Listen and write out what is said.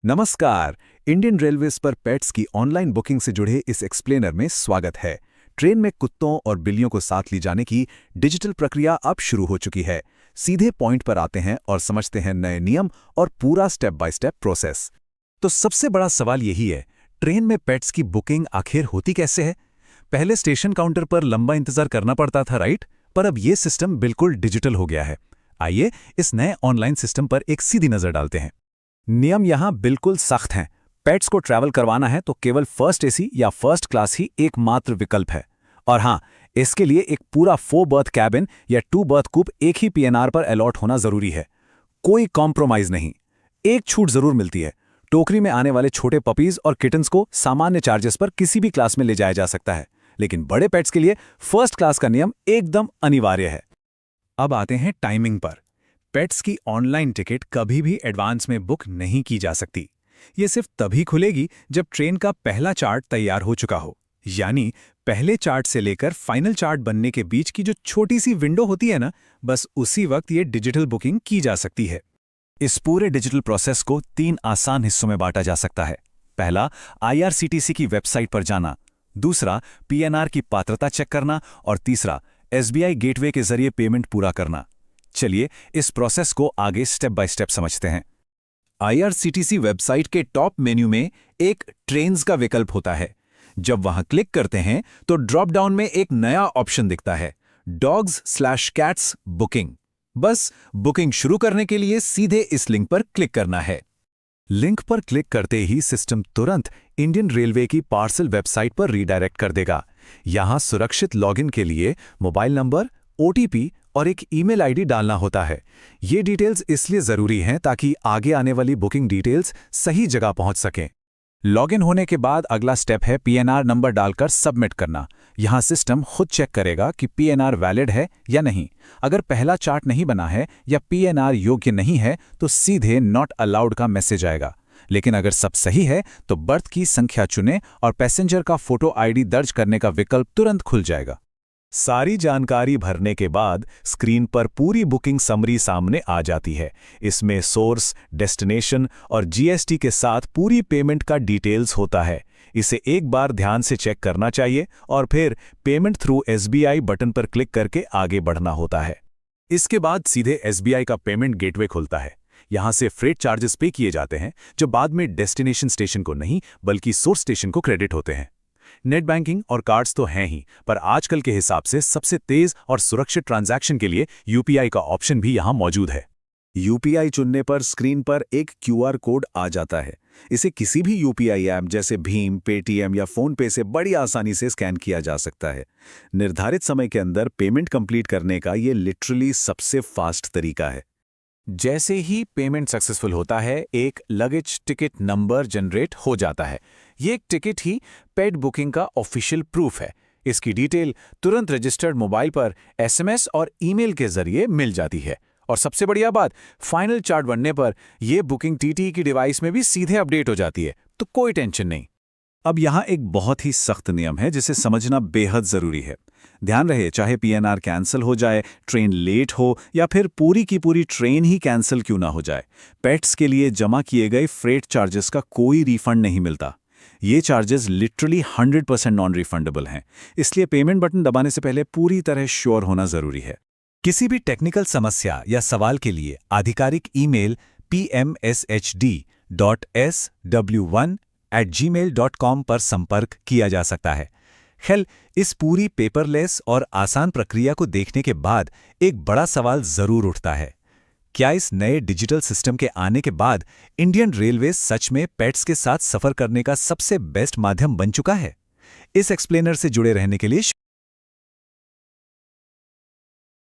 नमस्कार। Indian railways पर pets की ऑनलाइन बुकिंग से जुड़े इस एक्सप्लेनर में स्वागत है। ट्रेन में कुत्तों और बिल्लियों को साथ ले जाने की डिजिटल प्रक्रिया अब शुरू हो चुकी है। सीधे पॉइंट पर आते हैं और समझते हैं नए नियम और पूरा स्टेप बाय स्टेप प्रोसेस। तो सबसे बड़ा सवाल यही है, ट्रेन में पेट्स की बुकिंग आखिर होती कैसे है? पहले स्टेशन काउंटर पर लंबा इंतजार करना पड़ता था, राइट? पर अब ये सिस्टम बिल्कुल डिजिटल हो गया है। आइए इस नए ऑनलाइन सिस्टम पर एक सीधी नजर डालते हैं। नियम यहाँ बिल्कुल सख्त हैं। पेट्स को ट्रैवल करवाना है तो केवल फर्स्ट एसी या फर्स्ट क्लास ही एकमात्र विकल्प है। और हाँ, इसके लिए एक पूरा 4 बर्थ कैबिन या 2 बर्थ कूप एक ही पीएनआर पर अलॉट होना जरूरी है। कोई कॉम्प्रोमाइज नहीं। एक छूट जरूर मिलती है, टोकरी में आने वाले छोटे पपीज और किटन्स को सामान्य चार्जेस पर किसी भी क्लास में ले जाया जा सकता है, लेकिन बड़े पेट्स के लिए फर्स्ट क्लास का नियम एकदम अनिवार्य है। अब आते हैं टाइमिंग पर। पेट्स की ऑनलाइन टिकट कभी भी एडवांस में बुक नहीं की जा सकती। ये सिर्फ तभी खुलेगी जब ट्रेन का पहला चार्ट तैयार हो चुका हो, यानी पहले चार्ट से लेकर फाइनल चार्ट बनने के बीच की जो छोटी सी विंडो होती है ना, बस उसी वक्त ये डिजिटल बुकिंग की जा सकती है। इस पूरे डिजिटल प्रोसेस को 3 आसान हिस्सों में बांटा जा सकता है। पहला, आईआरसीटीसी की वेबसाइट पर जाना। दूसरा, पीएनआर की पात्रता चेक करना। और तीसरा, एसबीआई गेटवे के जरिए पेमेंट पूरा करना। चलिए इस प्रोसेस को आगे स्टेप बाय स्टेप समझते हैं। आईआरसीटीसी वेबसाइट के टॉप मेन्यू में एक ट्रेन्स का विकल्प होता है। जब वहां क्लिक करते हैं तो ड्रॉप डाउन में एक नया ऑप्शन दिखता है, डॉग्स/कैट्स बुकिंग। बस बुकिंग शुरू करने के लिए सीधे इस लिंक पर क्लिक करना है। लिंक पर क्लिक करते ही सिस्टम तुरंत इंडियन रेलवे की पार्सल वेबसाइट पर रीडायरेक्ट कर देगा। यहां सुरक्षित लॉगिन के लिए मोबाइल नंबर, ओटीपी और एक ईमेल आईडी डालना होता है। ये डिटेल्स इसलिए जरूरी हैं ताकि आगे आने वाली बुकिंग डिटेल्स सही जगह पहुंच सकें। लॉगिन होने के बाद अगला स्टेप है पीएनआर नंबर डालकर सबमिट करना। यहां सिस्टम खुद चेक करेगा कि पीएनआर वैलिड है या नहीं। अगर पहला चार्ट नहीं बना है या पीएनआर योग्य नहीं है तो सीधे नॉट अलाउड का मैसेज आएगा। लेकिन अगर सब सही है तो बर्थ की संख्या चुनें और पैसेंजर का फोटो आईडी दर्ज करने का विकल्प तुरंत खुल जाएगा। सारी जानकारी भरने के बाद स्क्रीन पर पूरी बुकिंग समरी सामने आ जाती है। इसमें सोर्स, डेस्टिनेशन और जीएसटी के साथ पूरी पेमेंट का डिटेल्स होता है। इसे एक बार ध्यान से चेक करना चाहिए और फिर पेमेंट थ्रू एसबीआई बटन पर क्लिक करके आगे बढ़ना होता है। इसके बाद सीधे एसबीआई का पेमेंट गेटवे खुलता है। यहां से फ्रेट चार्जेस पे किए जाते हैं, जो बाद में डेस्टिनेशन स्टेशन को नहीं बल्कि सोर्स स्टेशन को क्रेडिट होते हैं। नेट बैंकिंग और कार्ड्स तो हैं ही, पर आजकल के हिसाब से सबसे तेज और सुरक्षित ट्रांजैक्शन के लिए यूपीआई का ऑप्शन भी यहां मौजूद है। यूपीआई चुनने पर स्क्रीन पर एक क्यूआर कोड आ जाता है। इसे किसी भी यूपीआई ऐप जैसे भीम, पेटीएम या फोन पे से बड़ी आसानी से स्कैन किया जा सकता है। निर्धारित समय के अंदर पेमेंट कंप्लीट करने का ये लिटरली सबसे फास्ट तरीका है। जैसे ही पेमेंट सक्सेसफुल होता है, एक लगेज टिकट नंबर जनरेट हो जाता है। ये एक टिकट ही पेट बुकिंग का ऑफिशियल प्रूफ है। इसकी डिटेल तुरंत रजिस्टर्ड मोबाइल पर एसएमएस और ईमेल के जरिए मिल जाती है। और सबसे बढ़िया बात, फाइनल चार्ट बनने पर यह बुकिंग टीटी की डिवाइस में भी सीधे अपडेट हो जाती है, तो कोई टेंशन नहीं। अब यहाँ एक बहुत ही सख्त नियम है जिसे समझना बेहद जरूरी है। ध्यान रहे, चाहे पीएनआर कैंसिल हो जाए, ट्रेन लेट हो या फिर पूरी की पूरी ट्रेन ही कैंसिल क्यों ना हो जाए, पेट्स के लिए जमा किए गए फ्रेट चार्जेस का कोई रिफंड नहीं मिलता। ये चार्जेस लिटरली 100% नॉन रिफंडेबल हैं। इसलिए पेमेंट बटन दबाने से पहले पूरी तरह श्योर होना जरूरी है। किसी भी टेक्निकल समस्या या सवाल के लिए आधिकारिक ईमेल pmshd.sw1@gmail.com पर संपर्क किया जा सकता है। खैर, इस पूरी पेपरलेस और आसान प्रक्रिया को देखने के बाद एक बड़ा सवाल जरूर उठता है, क्या इस नए डिजिटल सिस्टम के आने के बाद इंडियन रेलवे सच में पेट्स के साथ सफर करने का सबसे बेस्ट माध्यम बन चुका है? इस एक्सप्लेनर से जुड़े रहने के लिए